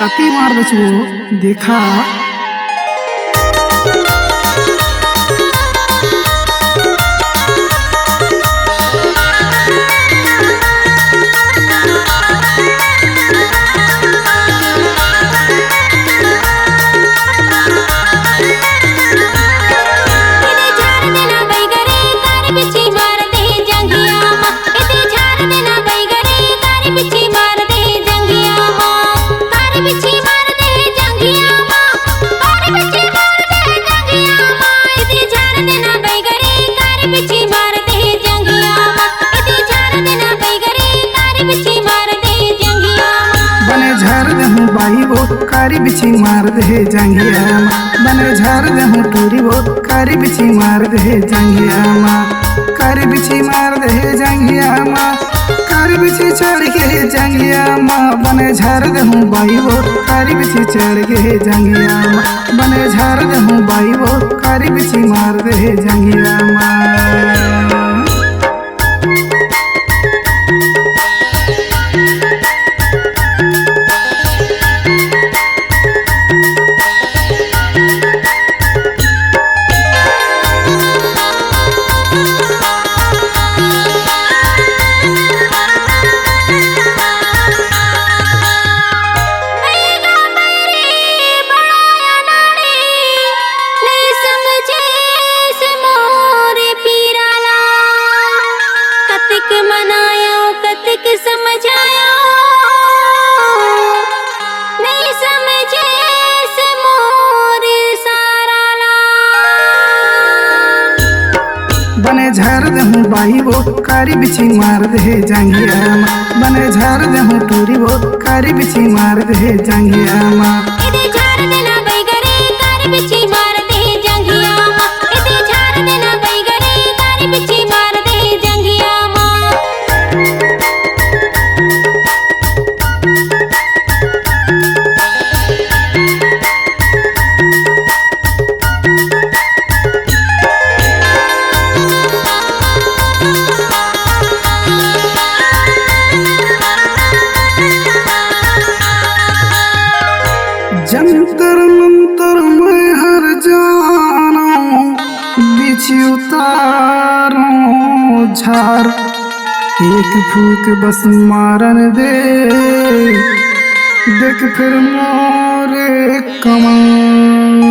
कति मार बचबो देखा। बाई वो कारी बिछी मार दे जंगिया बने झार दहूँ टूरी वो कारी बिछी मार दे जंगिया कारी बिछी मार दे जंगिया कारी बिछी चढ़ के जंगिया बने झार दहूँ बाई वो कारी बिछी चढ़ के जंगिया बने झार दहूँ बाई वो कारी बिछी मार दे जंगिया बने झार दहूँ बाई वो कारी बिछी मार दे जंगिया बने झार दहूँ टूरी वो कारी बिछी मार दे जंगिया जंतर मंतर में हर जानो बिछी उतारो झार एक फूक बस मारन दे देख फिर मोरे कमाल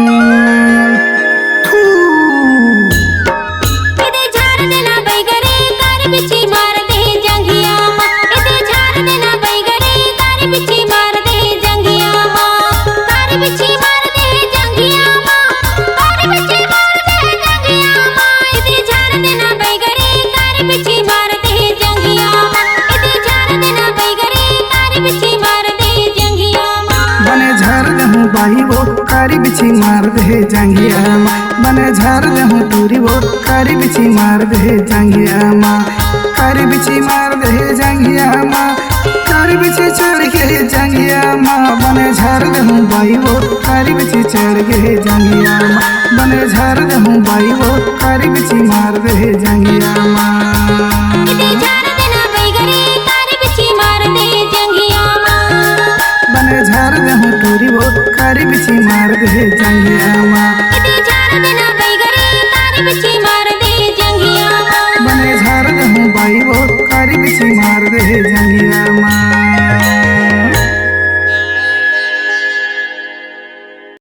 बाई वो कारी बिछी मार दे जंगिया बने झार दहूँ टूरी वो कारी बिछी मार दे जंगिया कारी बिछी मार दे जंगिया कारी बिछी चढ़ के जंगिया बने झार दहूँ बाई वो कारी बिछी चढ़ के जंगिया बने झार दहूँ बाई वो कारी बिछी मार दे जंगिया बने झार दहूँ टूरी वो कारी बिछी मार दे जंगिया बने झार दहूँ बाई वो कारी बिछी मार दे जंगिया।